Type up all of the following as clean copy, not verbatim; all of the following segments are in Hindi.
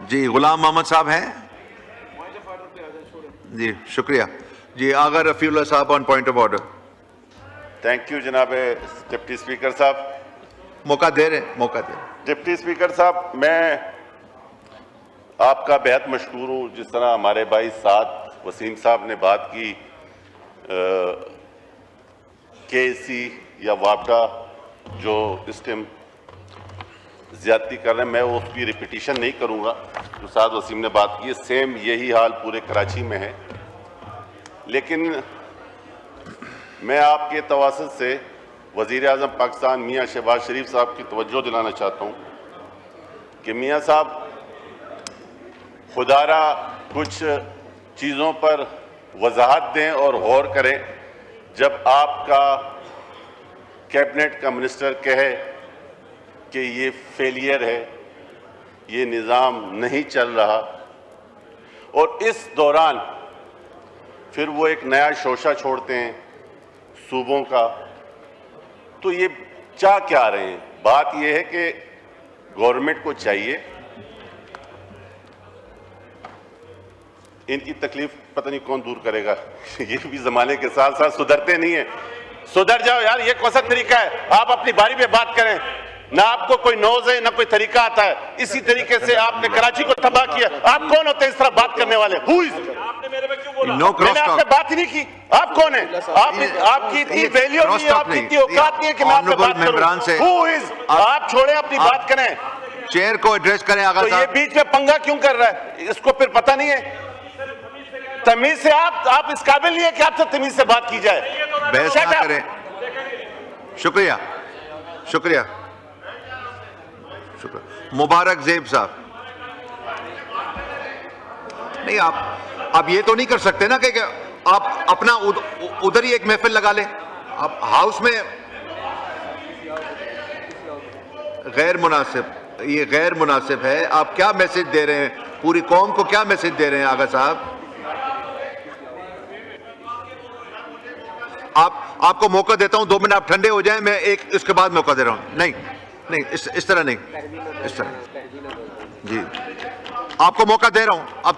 जी गुलाम मोहम्मद साहब हैं? जी शुक्रिया। जी आगा रफीउल्लाह साहब on point of order. Thank you जनाब डिप्टी स्पीकर साहब। मौका दे रहे हैं, मौका दे रहे हैं। डिप्टी स्पीकर साहब, मैं आपका बेहद मशकूर हूँ। जिस तरह हमारे भाई साद वसीम साहब ने बात की केसी या वापडा जो इस टाइम ज्यादती कर रहे हैं, मैं उसकी रिपीटिशन नहीं करूँगा जो साद वसीम ने बात की है। सेम यही हाल पूरे कराची में है। लेकिन मैं आपके तवासुत से वज़ीर आज़म पाकिस्तान मियाँ शहबाज शरीफ साहब की तवज्जो दिलाना चाहता हूँ कि मियाँ साहब खुदारा कुछ चीज़ों पर वजाहत दें और गौर करें। जब आपका कैबिनेट का मिनिस्टर कहे कि ये फेलियर है, ये निज़ाम नहीं चल रहा, और इस दौरान फिर वो एक नया शोशा छोड़ते हैं सूबों का, तो ये चाह क्या रहे हैं? बात ये है कि गवर्नमेंट को चाहिए, इनकी तकलीफ पता नहीं कौन दूर करेगा ये भी जमाने के साथ साथ सुधरते नहीं है। सुधर जाओ यार, ये कौन सा तरीका है? आप अपनी बारी पे बात करें ना, आपको कोई नौज है ना कोई तरीका आता है। इसी तरीके से आपने कराची को तबाह किया। आप कौन होते हैं इस तरह बात करने वाले? No मैंने आपसे बात ही नहीं की। आप कौन है? आपकी इतनी वैल्यू नहीं है, आपकी इतनी औकात नहीं है कि मैं आपसे बात करूं। Who is? आप छोड़ें, अपनी बात करें, चेयर को एड्रेस करें। आगा तो ये बीच में पंगा क्यों कर रहा है? इसको फिर पता नहीं है तमीज से। आप इस काबिल नहीं है कि आपसे तमीज से बात की जाए। बहस ना करें। शुक्रिया शुक्रिया शुक्रिया। मुबारक जेब साहब, नहीं आप ये तो नहीं कर सकते ना कि आप अपना उधर ही एक महफिल लगा लें। आप हाउस में गैर मुनासिब, ये गैर मुनासिब है। आप क्या मैसेज दे रहे हैं? पूरी कौम को क्या मैसेज दे रहे हैं आगा साहब? आपको मौका देता हूं, 2 मिनट आप ठंडे हो जाएं, मैं एक इसके बाद मौका दे रहा हूं। नहीं नहीं, इस तरह नहीं, इस तरह जी। आपको मौका दे रहा हूं, आप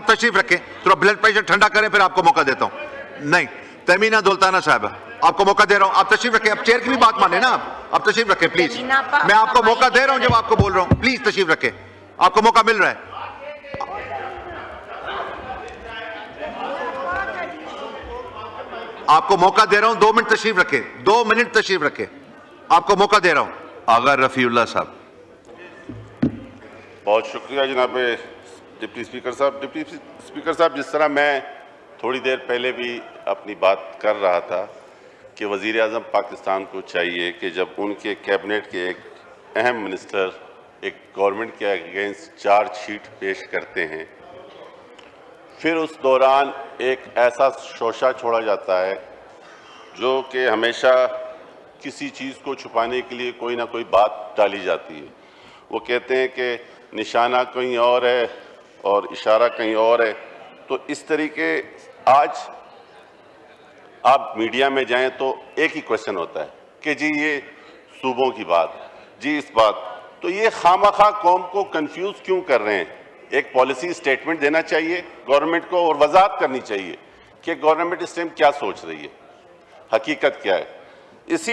तशरीफ रखें, थोड़ा ब्लड प्रेशर ठंडा करें, फिर आपको मौका देता हूं। नहीं, तमीना दुल्ताना साहब, आपको मौका दे रहा हूं, आप तशरीफ रखें। आप चेयर की भी बात माने ना, आप तशरीफ रखें प्लीज। मैं आपको मौका दे रहा हूं, जब आपको बोल रहा हूं प्लीज तशरीफ रखें, आपको मौका मिल रहा है। आपको मौका दे रहा हूं, 2 मिनट तशरीफ रखें, 2 मिनट तशरीफ रखें, आपको मौका दे रहा हूं। आगा रफीउल्लाह साहब। बहुत शुक्रिया जनाब डिप्टी स्पीकर साहब। डिप्टी स्पीकर साहब, जिस तरह मैं थोड़ी देर पहले भी अपनी बात कर रहा था कि वज़ीर आज़म पाकिस्तान को चाहिए कि जब उनके कैबिनेट के एक अहम मिनिस्टर एक गवर्नमेंट के अगेंस्ट चार्जशीट पेश करते हैं, फिर उस दौरान एक ऐसा शोशा छोड़ा जाता है जो कि हमेशा किसी चीज़ को छुपाने के लिए कोई ना कोई बात डाली जाती है। वो कहते हैं कि निशाना कहीं और है और इशारा कहीं और है। तो इस तरीके आज आप मीडिया में जाएं तो एक ही क्वेश्चन होता है कि जी ये सूबों की बात, जी इस बात, तो ये खामखा कौम को कंफ्यूज क्यों कर रहे हैं? एक पॉलिसी स्टेटमेंट देना चाहिए गवर्नमेंट को और वजाहत करनी चाहिए कि गवर्नमेंट इस टाइम क्या सोच रही है, हकीकत क्या है। इसी